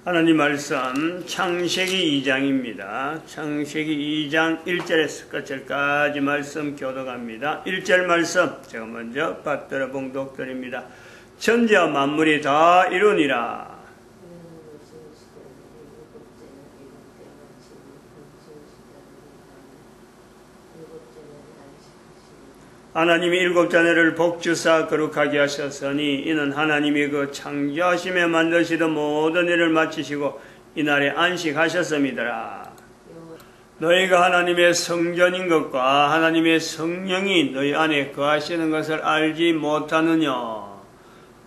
하나님 말씀 창세기 2장입니다. 창세기 2장 1절에서 끝절까지 말씀 교독합니다. 1절 말씀 제가 먼저 받들어 봉독드립니다. 천지와 만물이 다 이루니라. 하나님이 일곱 자녀를 복주사 거룩하게 하셨으니 이는 하나님이 그 창조하심에 만드시던 모든 일을 마치시고 이날에 안식하셨음이더라. 너희가 하나님의 성전인 것과 하나님의 성령이 너희 안에 거하시는 것을 알지 못하느냐.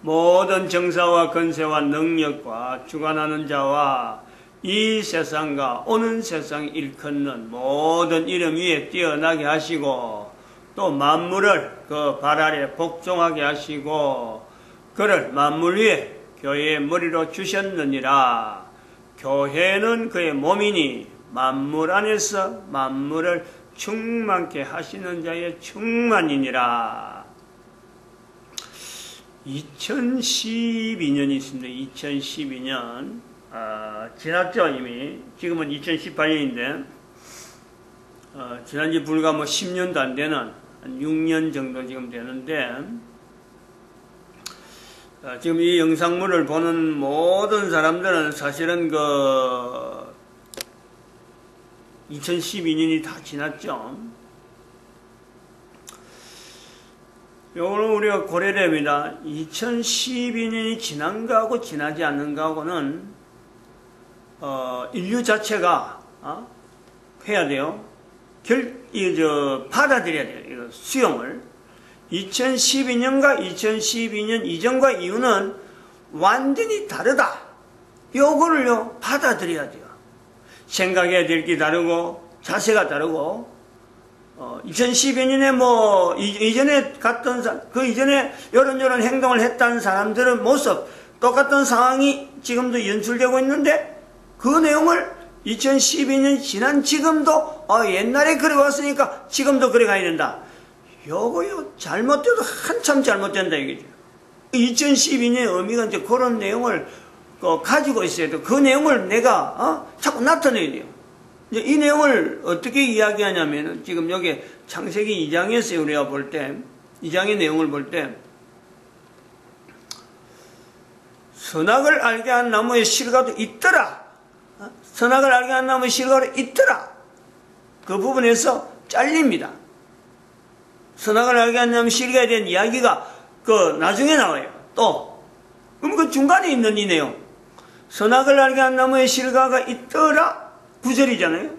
모든 정사와 권세와 능력과 주관하는 자와 이 세상과 오는 세상 일컫는 모든 이름 위에 뛰어나게 하시고 또 만물을 그 발 아래 복종하게 하시고 그를 만물 위에 교회의 머리로 주셨느니라. 교회는 그의 몸이니 만물 안에서 만물을 충만케 하시는 자의 충만이니라. 2012년이 있습니다. 2012년 지났죠 이미. 지금은 2018년인데 지난지 불과 10년도 안 되는 한 6년 정도 지금 되는데 지금 이 영상물을 보는 모든 사람들은 사실은 2012년이 다 지났죠. 요거는 우리가 고려해야 됩니다. 2012년이 지난 거하고 지나지 않는 거하고는 인류 자체가 해야 돼요. 받아들여야 돼요. 이거 수용을. 2012년과 2012년 이전과 이후는 완전히 다르다. 요거를요, 받아들여야 돼요. 생각해야 될 게 다르고, 자세가 다르고, 2012년에 이전에 갔던, 그 이전에 이런 행동을 했다는 사람들의 모습, 똑같은 상황이 지금도 연출되고 있는데, 그 내용을 2012년 지난 지금도 옛날에 그래 왔으니까 지금도 그래 가야 된다. 요거요 잘못돼도 한참 잘못된다 이거죠. 2012년의 의미가 이제 그런 내용을 가지고 있어야 돼. 그 내용을 내가 자꾸 나타내야 돼요. 이제 이 내용을 어떻게 이야기하냐면은 지금 여기 창세기 2장에서 우리가 볼 때 2장의 내용을 볼 때 선악을 알게 한 나무의 실과도 있더라. 선악을 알게 한 나무의 실과도 있더라. 그 부분에서 잘립니다. 선악을 알게 한 나무의 실과에 대한 이야기가 나중에 나와요. 또 그럼 그 중간에 있는 이 내용 선악을 알게 한 나무의 실과가 있더라 9절이잖아요.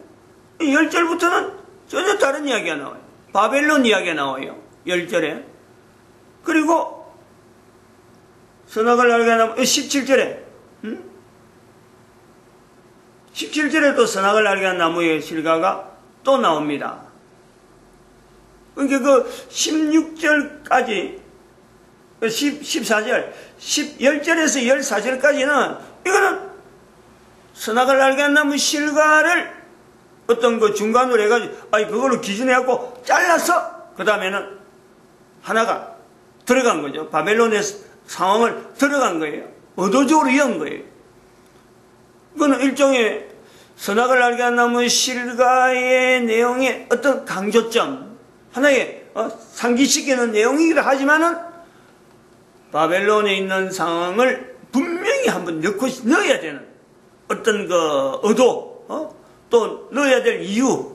10절부터는 전혀 다른 이야기가 나와요. 바벨론 이야기가 나와요. 10절에. 그리고 선악을 알게 한 나무 17절에 17절에 또 선악을 알게 한 나무의 실과가 또 나옵니다. 그러니까 16절까지 14절 10절에서 14절까지는 이거는 선악을 알게 한 나무의 실과를 어떤 중간으로 해가지고 그걸로 기준해갖고 잘라서 그 다음에는 하나가 들어간 거죠. 바벨론의 상황을 들어간 거예요. 의도적으로 이은 거예요. 그거는 일종의 선악을 알게 한 나무의 실과의 내용의 어떤 강조점, 하나의 상기시키는 내용이기도 하지만은 바벨론에 있는 상황을 분명히 한번 넣어야 되는 어떤 의도, 또 넣어야 될 이유,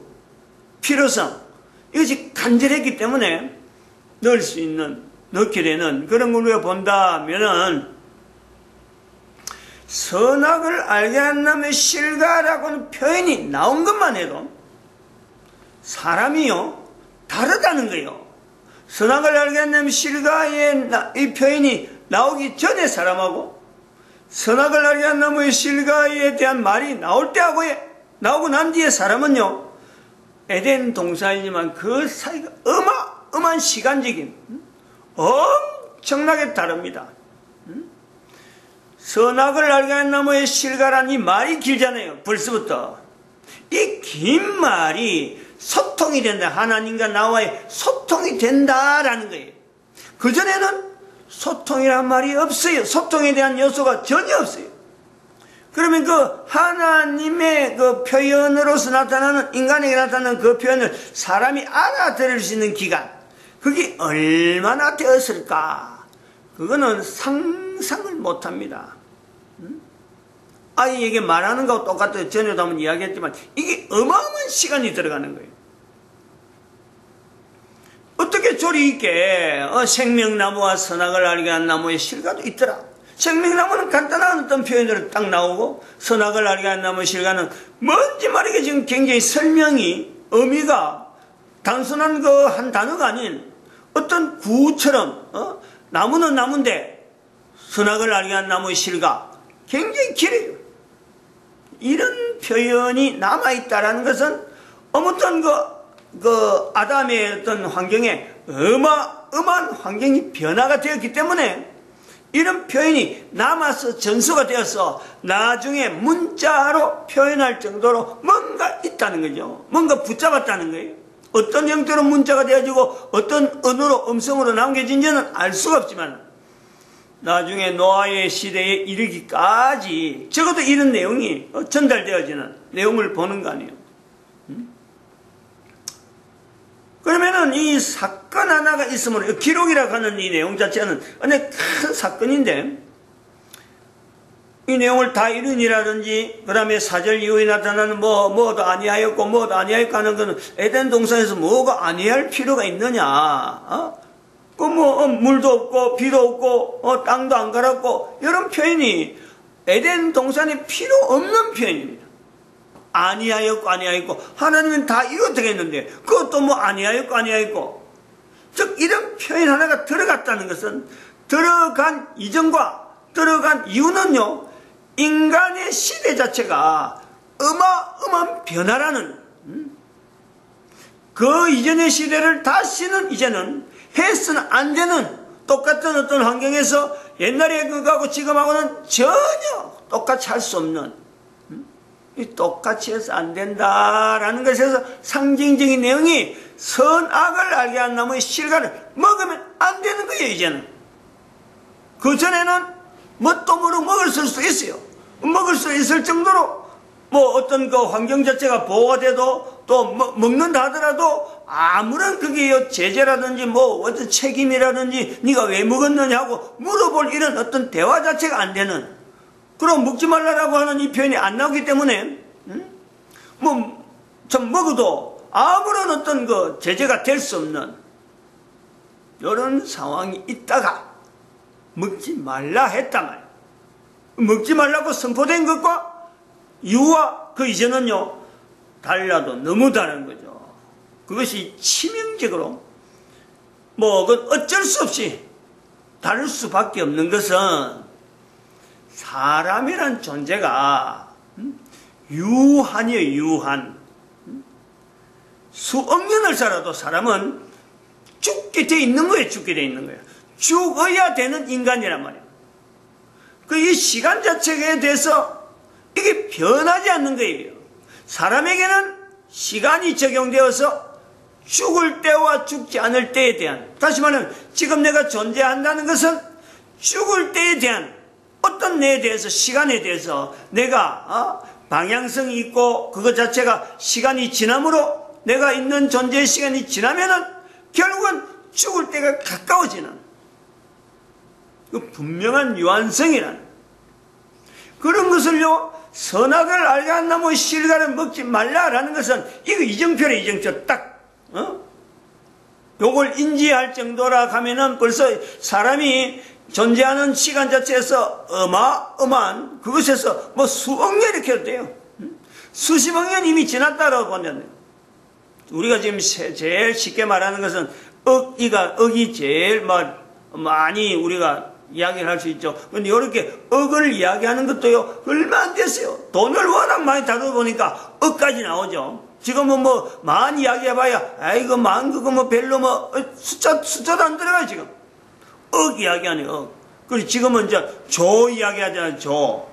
필요성, 이것이 간절했기 때문에 넣게 되는 그런 걸 우리가 본다면은 선악을 알게 한 나무의 실과라고는 표현이 나온 것만 해도 사람이요 다르다는 거예요. 선악을 알게 한 나무의 실과의 이 표현이 나오기 전에 사람하고 선악을 알게 한 나무의 실과에 대한 말이 나올 때하고 나오고 난 뒤에 사람은요 에덴 동산이지만 그 사이가 어마어마한 시간적인 엄청나게 다릅니다. 선악을 알게 한 나무의 실과란 이 말이 길잖아요. 벌써부터. 이 긴 말이 소통이 된다. 하나님과 나와의 소통이 된다라는 거예요. 그전에는 소통이란 말이 없어요. 소통에 대한 요소가 전혀 없어요. 그러면 그 하나님의 그 표현으로서 나타나는, 인간에게 나타나는 그 표현을 사람이 알아들을 수 있는 기간, 그게 얼마나 되었을까? 그거는 상상을 못합니다. 아이에게 말하는 거하고 똑같아요. 전에도 한번 이야기했지만 이게 어마어마한 시간이 들어가는 거예요. 어떻게 조리 있게 생명나무와 선악을 알게 한 나무의 실과도 있더라. 생명나무는 간단한 어떤 표현으로 딱 나오고, 선악을 알게 한 나무의 실과는 뭔지 말이게 지금 굉장히 설명이, 의미가 단순한 그 한 단어가 아닌 어떤 구처럼, 나무는 나무인데 선악을 알게 한 나무의 실과 굉장히 길어요. 이런 표현이 남아있다라는 것은 아무튼 그 아담의 어떤 환경에 어마어마한 환경이 변화가 되었기 때문에 이런 표현이 남아서 전수가 되어서 나중에 문자로 표현할 정도로 뭔가 있다는 거죠. 뭔가 붙잡았다는 거예요. 어떤 형태로 문자가 되어지고 어떤 언어로, 음성으로 남겨진지는 알 수가 없지만 나중에 노아의 시대에 이르기까지 적어도 이런 내용이 전달되어지는 내용을 보는 거 아니에요. 그러면은 이 사건 하나가 있으면, 기록이라고 하는 이 내용 자체는 큰 사건인데, 이 내용을 다 이룬이라든지, 그 다음에 4절 이후에 나타나는 뭐도 아니하였고, 뭐도 아니하였고 하는 것은 에덴 동산에서 뭐가 아니할 필요가 있느냐, 물도 없고, 비도 없고, 땅도 안 갈았고, 이런 표현이 에덴 동산에 필요 없는 표현입니다. 아니하였고 하나님은 다 이루어지겠는데 그것도 뭐 아니하였고 즉 이런 표현 하나가 들어갔다는 것은, 들어간 이전과 들어간 이유는요, 인간의 시대 자체가 어마어마한 변화라는, 그 이전의 시대를 다시는 이제는 해서는 안 되는, 똑같은 어떤 환경에서 옛날에 그거하고 지금하고는 전혀 똑같이 할 수 없는, 똑같이 해서 안 된다라는 것에서 상징적인 내용이, 선악을 알게 한 나무의 실과를 먹으면 안 되는 거예요. 이제는 그전에는 뭣도 모르고 먹을 수 있어요. 먹을 수 있을 정도로 어떤 그 환경 자체가 보호가 돼도 또 먹는다 하더라도 아무런 그게 제재라든지 어떤 책임이라든지 네가 왜 먹었느냐고 물어볼 이런 어떤 대화 자체가 안 되는, 그럼 먹지 말라라고 하는 이 표현이 안 나오기 때문에, 좀 먹어도 아무런 어떤 그 제재가 될 수 없는 이런 상황이 있다가 먹지 말라 했단 말이에요. 먹지 말라고 선포된 것과 이유와 그 이전은요, 달라도 너무 다른 거죠. 그것이 치명적으로, 그건 어쩔 수 없이 다를 수밖에 없는 것은, 사람이란 존재가 유한이에요. 유한. 수억 년을 살아도 사람은 죽게 돼 있는 거예요. 죽게 돼 있는 거예요. 죽어야 되는 인간이란 말이에요. 이 시간 자체에 대해서 이게 변하지 않는 거예요. 사람에게는 시간이 적용되어서 죽을 때와 죽지 않을 때에 대한, 다시 말하면 지금 내가 존재한다는 것은 죽을 때에 대한 어떤 내에 대해서, 시간에 대해서 내가 방향성이 있고, 그것 자체가 시간이 지남으로 내가 있는 존재의 시간이 지나면은 결국은 죽을 때가 가까워지는 그 분명한 유한성이라는, 그런 것을요, 선악을 알게 한 나무의 실과를 먹지 말라라는 것은 이거 이정표래. 이정표 딱 요걸 인지할 정도라 하면은 벌써 사람이 존재하는 시간 자체에서 어마어마한 그것에서 수억 년 이렇게 해도 돼요. 수십억 년 이미 지났다라고 보면, 우리가 지금 제일 쉽게 말하는 것은 억이 제일 많이 우리가 이야기를 할 수 있죠. 근데 이렇게 억을 이야기하는 것도요, 얼마 안 됐어요. 돈을 워낙 많이 다루다 보니까 억까지 나오죠. 지금은 만 이야기해봐야, 아이고, 만 그거 별로 숫자도 안 들어가요, 지금. 억 이야기하네, 억. 그리고 지금은 이제 조 이야기하잖아요, 조.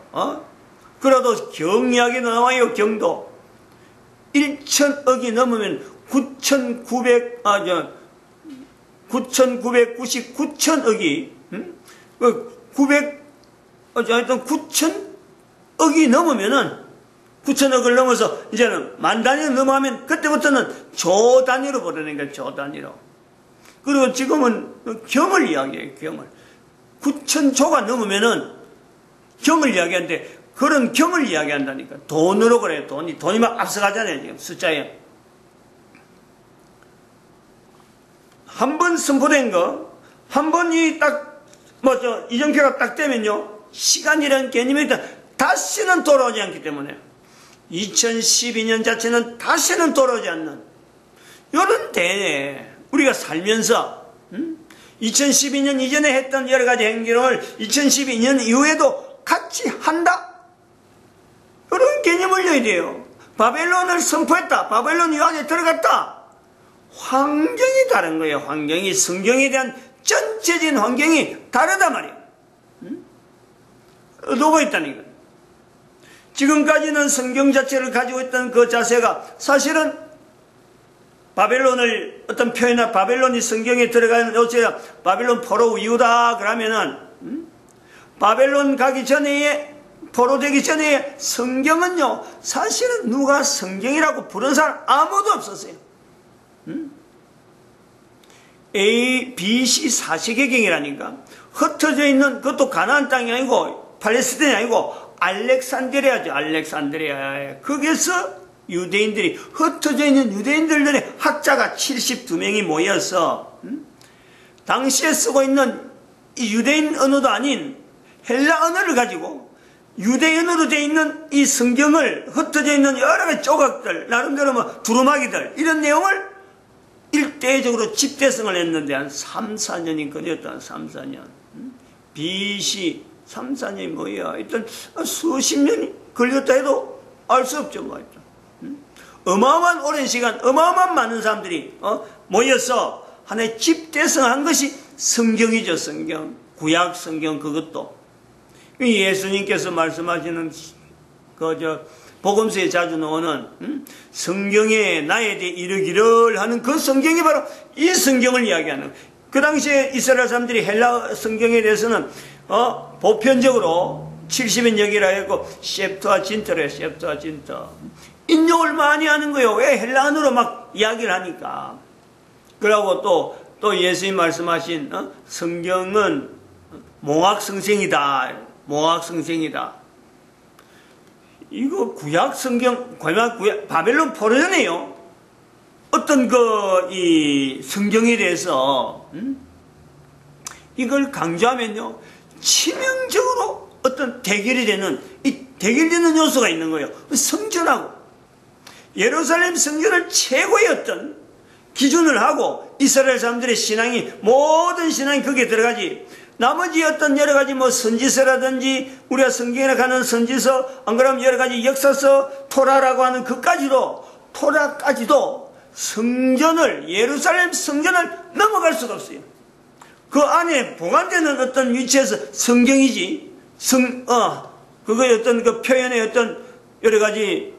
그래도 경 이야기도 나와요, 경도. 1,000억이 넘으면 9,999억이, 하여튼 억이 넘으면은 9천억을 넘어서 이제는 만 단위를 넘어가면 그때부터는 조 단위로 보내는 거예요. 조 단위로. 그리고 지금은 경을 이야기해요. 경을. 9천조가 넘으면은 경을 이야기하는데 그런 경을 이야기한다니까. 돈으로 그래요. 돈이 막 앞서가잖아요. 지금 숫자에. 한 번 선포된 거, 한 번이 딱, 이정표가 딱 되면요. 시간이라는 개념이 일단 다시는 돌아오지 않기 때문에 2012년 자체는 다시는 돌아오지 않는 이런 대에 우리가 살면서 2012년 이전에 했던 여러 가지 행동을 2012년 이후에도 같이 한다. 이런 개념을 열어야 돼요. 바벨론을 선포했다. 바벨론 유학에 들어갔다. 환경이 다른 거예요. 환경이 성경에 대한 전체적인 환경이 다르단 말이에요. 놓고 있다는 거예요. 지금까지는 성경 자체를 가지고 있던 그 자세가 사실은 바벨론을 어떤 표현이나 바벨론이 성경에 들어가는 어째가 바벨론 포로 이후다 그러면은 바벨론 가기 전에 포로되기 전에 성경은요 사실은 누가 성경이라고 부른 사람 아무도 없었어요. A, B, C 4세계경이라니까 흩어져 있는 그것도 가나안 땅이 아니고 팔레스타인이 아니고 알렉산드리아죠. 알렉산드리아에 거기서 유대인들이 흩어져 있는 유대인들의 학자가 72명이 모여서 당시에 쓰고 있는 이 유대인 언어도 아닌 헬라 언어를 가지고 유대인으로 되어 있는 이 성경을 흩어져 있는 여러 가지 조각들 나름대로 뭐 두루마기들 이런 내용을 일대적으로 집대성을 했는데 한 3, 4년이 걸렸다. 3, 4년 BC 3, 4년이 뭐야 일단 수십 년이 걸렸다 해도 알 수 없죠. 뭐. 어마어마한 오랜 시간 어마어마한 많은 사람들이 모여서 하나의 집대성한 것이 성경이죠. 성경 구약 성경 그것도 예수님께서 말씀하시는 복음서에 자주 나오는 성경에 나에 대해 이르기를 하는 그 성경이 바로 이 성경을 이야기하는 그 당시에 이스라엘 사람들이 헬라 성경에 대해서는 보편적으로 70인역이라 했고 셉투아진트래요. 셉투아진트 인용을 많이 하는 거예요. 왜 헬라어로 막 이야기를 하니까. 그러고 또 예수님 말씀하신 성경은 몽학성생이다. 몽학성생이다. 이거 구약 성경, 바벨론 포로전에요. 어떤 이 성경에 대해서 이걸 강조하면요 치명적으로 어떤 대결이 되는 이 대결되는 요소가 있는 거예요. 성전하고 예루살렘 성전을 최고의 어떤 기준을 하고 이스라엘 사람들의 신앙이 모든 신앙이 거기에 들어가지. 나머지 어떤 여러 가지 뭐 선지서라든지 우리가 성경에 가는 선지서 안 그러면 여러 가지 역사서 토라라고 하는 토라까지도 성전을 예루살렘 성전을 넘어갈 수가 없어요. 그 안에 보관되는 어떤 위치에서 성경이지 그거의 어떤 그 표현의 어떤 여러 가지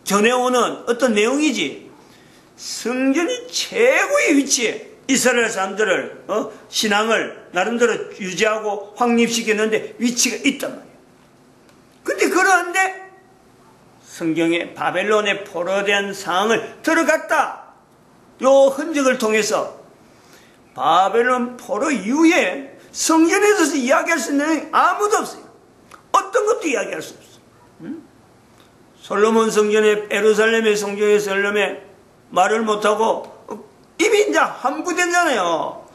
전해오는 어떤 내용이지 성전이 최고의 위치에 이스라엘 사람들을 신앙을 나름대로 유지하고 확립시켰는데 위치가 있단 말이에요. 근데 그런데 성경에 바벨론의 포로된 상황을 들어갔다. 요 흔적을 통해서 바벨론 포로 이후에 성전에 대해서 이야기할 수 있는 내용이 아무도 없어요. 어떤 것도 이야기할 수 없어요. 솔로몬 성전에 예루살렘의 성전에 솔로몬에 말을 못하고 입이 이제 함부되잖아요.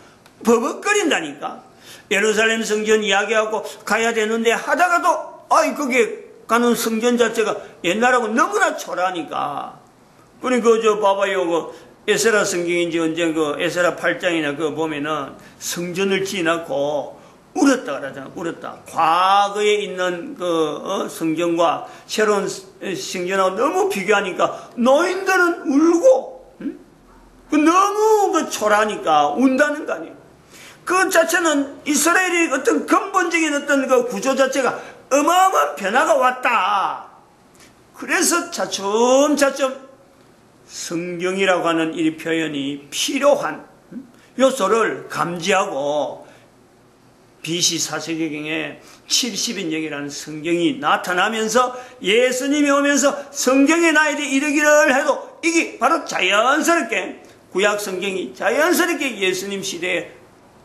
버벅거린다니까. 예루살렘 성전 이야기하고 가야 되는데 하다가도 거기에 가는 성전 자체가 옛날하고 너무나 초라하니까. 그러니까 봐봐요. 에스라 성경인지 언제 에스라 8장이나 그거 보면은 성전을 지어놓고 울었다 그러잖아. 울었다. 과거에 있는 성전과 새로운 성전하고 너무 비교하니까 노인들은 울고 너무 초라하니까 운다는 거 아니에요. 그 자체는 이스라엘의 어떤 근본적인 어떤 그 구조 자체가 어마어마한 변화가 왔다. 그래서 차츰차츰 성경이라고 하는 이 표현이 필요한 요소를 감지하고 BC 4세기경에 70인역이라는 성경이 나타나면서 예수님이 오면서 성경에 나에게 이르기를 해도 이게 바로 자연스럽게 구약 성경이 자연스럽게 예수님 시대에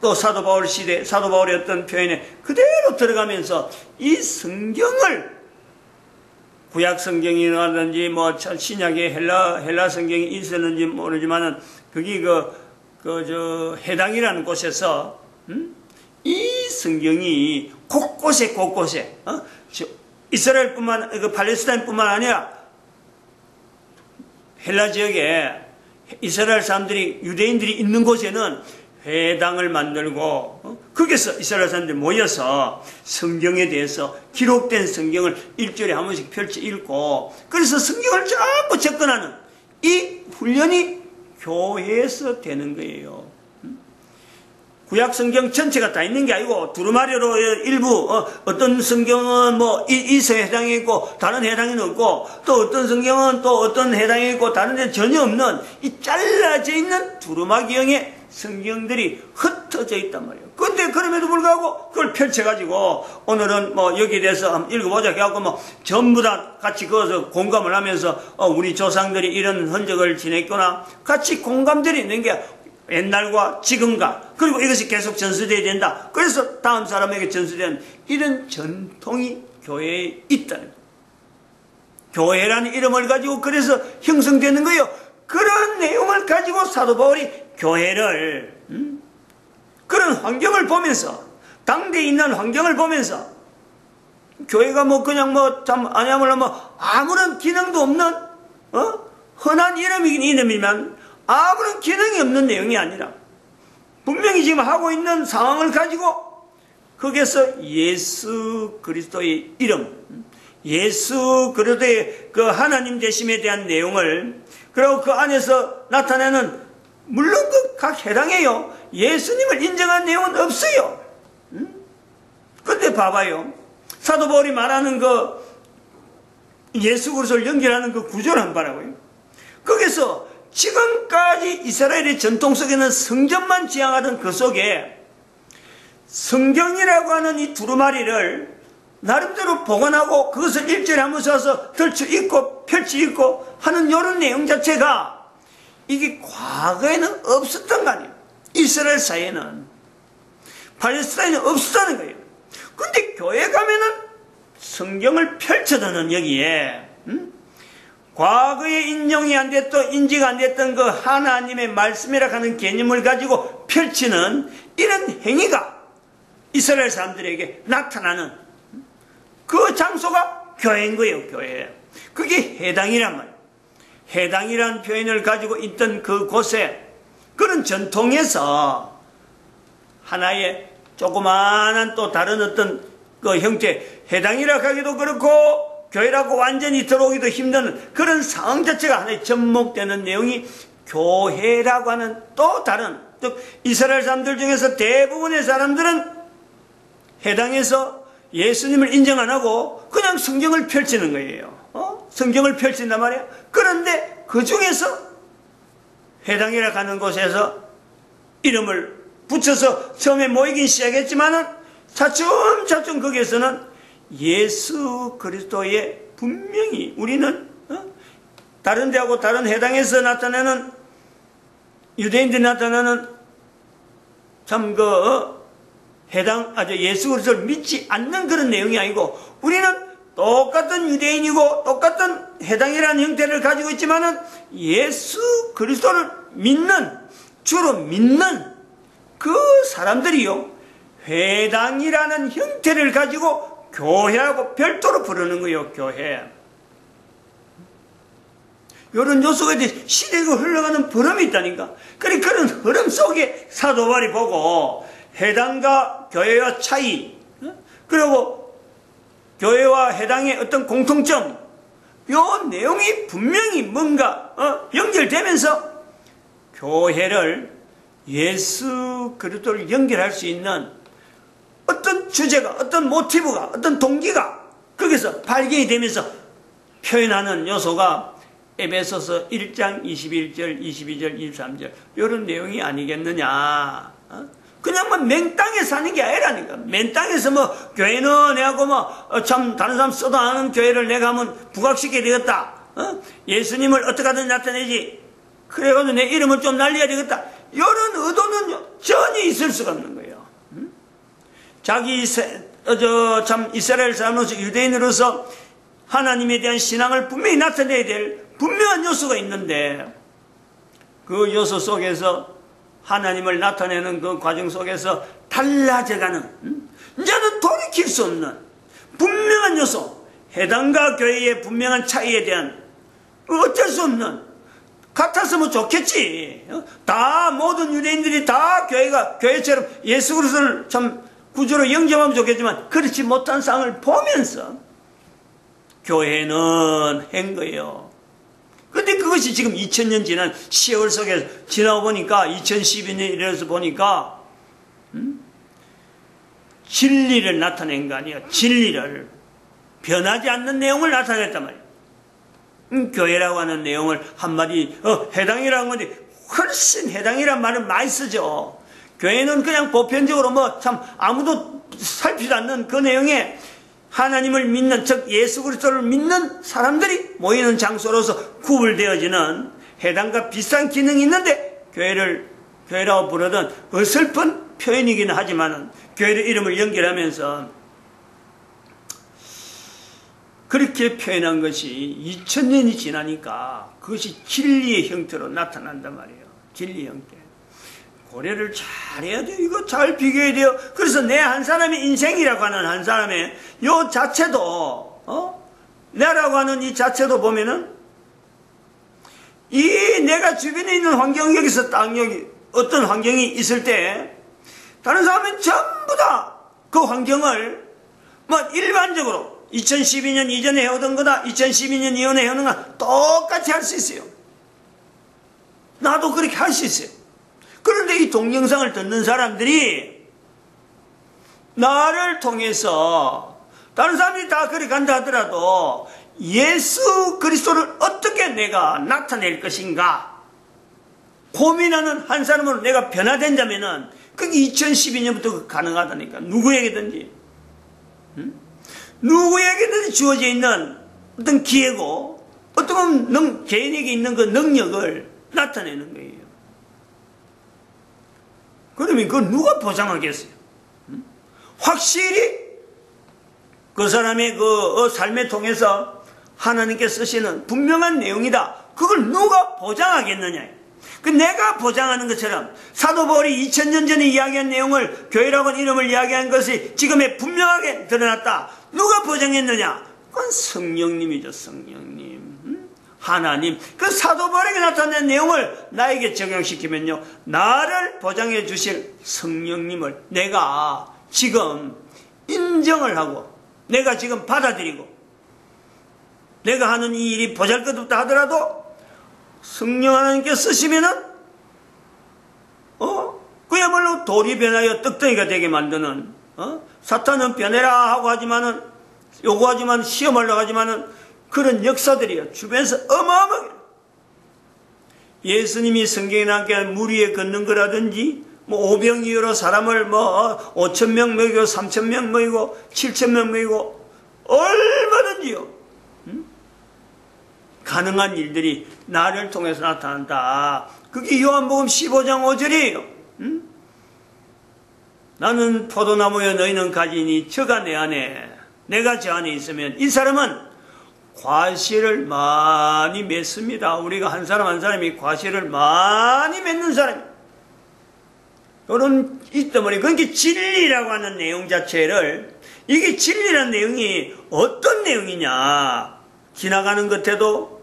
또 사도 바울 시대, 사도 바울의 어떤 표현에 그대로 들어가면서 이 성경을 구약 성경이라든지 뭐 신약의 헬라 성경이 있었는지 모르지만은 그게 해당이라는 곳에서 이 성경이 곳곳에 이스라엘뿐만 팔레스타인뿐만 아니라 헬라 지역에 이스라엘 사람들이 유대인들이 있는 곳에는 회당을 만들고 거기서 이스라엘 사람들이 모여서 성경에 대해서 기록된 성경을 일주일에 한 번씩 펼쳐 읽고 그래서 성경을 자꾸 접근하는 이 훈련이 교회에서 되는 거예요. 구약 성경 전체가 다 있는 게 아니고 두루마리로 일부 어떤 성경은 뭐 이서에 해당이 있고 다른 해당이 없고 또 어떤 성경은 또 어떤 해당이 있고 다른 데 전혀 없는 이 잘라져 있는 두루마기형의 성경들이 흩어져 있단 말이에요. 근데 그럼에도 불구하고 그걸 펼쳐가지고 오늘은 뭐 여기에 대해서 한번 읽어보자 해갖고 뭐 전부 다 같이 그것을 공감을 하면서 우리 조상들이 이런 흔적을 지냈구나 같이 공감들이 있는 게 옛날과 지금과 그리고 이것이 계속 전수되어야 된다. 그래서 다음 사람에게 전수되는 이런 전통이 교회에 있다는 거예요. 교회라는 이름을 가지고 그래서 형성되는 거예요. 그런 내용을 가지고 사도 바울이 교회를 그런 환경을 보면서 당대에 있는 환경을 보면서 교회가 뭐 그냥 뭐 참 아니야말로 뭐 아무런 기능도 없는 흔한 이름이긴 이름이면 아무런 기능이 없는 내용이 아니라 분명히 지금 하고 있는 상황을 가지고 거기에서 예수 그리스도의 이름, 예수 그리스도의 그 하나님 되심에 대한 내용을 그리고 그 안에서 나타내는 물론 그 각 해당해요. 예수님을 인정한 내용은 없어요. 근데 봐봐요. 사도 바울이 말하는 그 예수 그리스도를 연결하는 그 구조를 한번 봐라고요. 거기서 지금까지 이스라엘의 전통 속에는 성전만 지향하던 그 속에 성경이라고 하는 이 두루마리를 나름대로 복원하고 그것을 일절에 한 번 써서 덜쳐 읽고 펼쳐 읽고 하는 이런 내용 자체가 이게 과거에는 없었던 거 아니에요. 이스라엘 사이에는 팔레스타인은 없었다는 거예요. 근데 교회 가면은 성경을 펼쳐두는 여기에 과거에 인정이 안 됐던 인지가 안 됐던 그 하나님의 말씀이라 하는 개념을 가지고 펼치는 이런 행위가 이스라엘 사람들에게 나타나는 그 장소가 교회인 거예요. 교회. 그게 해당이란 말이에요. 해당이라는 표현을 가지고 있던 그 곳에 그런 전통에서 하나의 조그마한 또 다른 어떤 그 형태 해당이라 하기도 그렇고 교회라고 완전히 들어오기도 힘든 그런 상황 자체가 하나의 접목되는 내용이 교회라고 하는 또 다른 즉 이스라엘 사람들 중에서 대부분의 사람들은 해당에서 예수님을 인정 안 하고 그냥 성경을 펼치는 거예요. 성경을 펼친단 말이야. 그런데 그 중에서 해당이라 하는 곳에서 이름을 붙여서 처음에 모이긴 시작했지만은 차츰차츰 거기에서는 예수 그리스도의 분명히 우리는 다른 데하고 다른 해당에서 나타나는 유대인들이 나타나는 참 해당 예수 그리스도를 믿지 않는 그런 내용이 아니고 우리는 똑같은 유대인이고 똑같은 해당이라는 형태를 가지고 있지만은 예수 그리스도를 믿는 주로 믿는 그 사람들이요 회당이라는 형태를 가지고 교회하고 별도로 부르는 거예요. 교회. 이런 요소에 대해 시대가 흘러가는 흐름이 있다니까. 그러니까 그런 흐름 속에 사도 바울이 보고 해당과 교회와 차이 그리고 교회와 해당의 어떤 공통점 요 내용이 분명히 뭔가 연결되면서 교회를 예수 그리스도를 연결할 수 있는 어떤 주제가 어떤 모티브가 어떤 동기가 거기서 발견이 되면서 표현하는 요소가 에베소서 1장 21절 22절 23절 이런 내용이 아니겠느냐. 그냥 뭐 맹땅에 사는 게 아니라니까. 맹땅에서 뭐 교회는 내하고 뭐 참 다른 사람 써도 안 하는 교회를 내가 하면 부각시켜야 되겠다. 예수님을 어떻게 하든 나타내지. 그래가지고 내 이름을 좀 날려야 되겠다. 이런 의도는 전혀 있을 수가 없는 거예요. 자기 참 이스라엘 사람으로서 유대인으로서 하나님에 대한 신앙을 분명히 나타내야 될 분명한 요소가 있는데 그 요소 속에서 하나님을 나타내는 그 과정 속에서 달라져가는 이제는 돌이킬 수 없는 분명한 요소, 해당과 교회의 분명한 차이에 대한 어쩔 수 없는, 같았으면 좋겠지. 다 모든 유대인들이 다 교회처럼 예수 그리스도를 참 구주로 영접하면 좋겠지만 그렇지 못한 상을 보면서 교회는 한 거예요. 그런데 그것이 지금 2000년 지난 세월 속에 지나고 보니까 2012년 이래서 보니까 진리를 나타낸 거 아니에요. 진리를 변하지 않는 내용을 나타냈단 말이에요. 교회라고 하는 내용을 한마디 해당이라는 건데 훨씬 해당이란 말은 많이 쓰죠. 교회는 그냥 보편적으로 뭐 참 아무도 살피지 않는 그 내용에 하나님을 믿는, 즉 예수 그리스도를 믿는 사람들이 모이는 장소로서 구분되어지는 해당과 비슷한 기능이 있는데 교회라고 부르던 어설픈 표현이기는 하지만 교회의 이름을 연결하면서 그렇게 표현한 것이 2000년이 지나니까 그것이 진리의 형태로 나타난단 말이에요. 진리의 형태. 고려를 잘해야 돼요. 이거 잘 비교해야 돼요. 그래서 내 한 사람의 인생이라고 하는 한 사람의 요 자체도 내라고 하는 이 자체도 보면은 이 내가 주변에 있는 환경 여기서 딱 여기 어떤 환경이 있을 때 다른 사람은 전부 다 그 환경을 뭐 일반적으로 2012년 이전에 해오던 거다 2012년 이후에 해오는 거 똑같이 할 수 있어요. 나도 그렇게 할 수 있어요. 그런데 이 동영상을 듣는 사람들이 나를 통해서 다른 사람들이 다 그리 간다 하더라도 예수 그리스도를 어떻게 내가 나타낼 것인가 고민하는 한 사람으로 내가 변화된다면은 그게 2012년부터 가능하다니까. 누구에게든지 누구에게든지 주어져 있는 어떤 기회고 어떤 개인에게 있는 그 능력을 나타내는 거예요. 그러면 그걸 누가 보장하겠어요? 확실히 그 사람의 그 삶에 통해서 하나님께 쓰시는 분명한 내용이다. 그걸 누가 보장하겠느냐? 그 내가 보장하는 것처럼 사도 바울이 2000년 전에 이야기한 내용을 교회라고 하는 이름을 이야기한 것이 지금에 분명하게 드러났다. 누가 보장했느냐? 그건 성령님이죠. 성령님. 하나님. 그 사도 바울에게 나타낸 내용을 나에게 적용시키면요. 나를 보장해 주실 성령님을 내가 지금 인정을 하고 내가 지금 받아들이고 내가 하는 이 일이 보잘것없다 하더라도 성령 하나님께 쓰시면은 그야말로 돌이 변하여 떡덩이가 되게 만드는 사탄은 변해라 하고 하지만은 요구하지만 시험하려고 하지만은 그런 역사들이요 주변에서 어마어마하게 예수님이 성경에 나오게 한 물 위에 걷는 거라든지 뭐 오병이어로 사람을 뭐 5,000명 먹이고 3,000명 먹이고 7,000명 먹이고 얼마든지요 가능한 일들이 나를 통해서 나타난다. 그게 요한복음 15장 5절이에요. 나는 포도나무여 너희는 가지니 저가 내 안에 내가 저 안에 있으면 이 사람은 과실을 많이 맺습니다. 우리가 한 사람 한 사람이 과실을 많이 맺는 사람이에요. 이런 있더머리 그러니까 진리라고 하는 내용 자체를 이게 진리라는 내용이 어떤 내용이냐 지나가는 것에도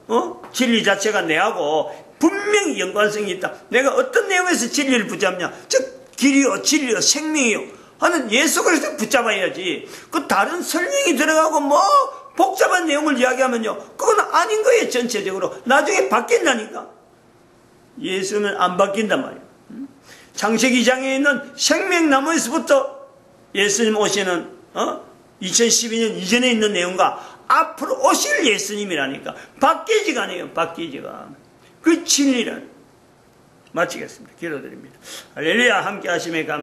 진리 자체가 내하고 분명히 연관성이 있다. 내가 어떤 내용에서 진리를 붙잡냐 즉 길이요 진리요 생명이요 하는 예수 그리스도를 붙잡아야지 그 다른 설명이 들어가고 뭐 복잡한 내용을 이야기하면요 그건 아닌 거예요. 전체적으로 나중에 바뀐다니까. 예수는 안 바뀐단 말이에요. 창세기 2장에 있는 생명나무에서부터 예수님 오시는 2012년 이전에 있는 내용과 앞으로 오실 예수님이라니까 바뀌지가 않아요. 바뀌지가. 그 진리를 마치겠습니다. 기도드립니다. 할렐루야. 함께 하심에 감사합니다.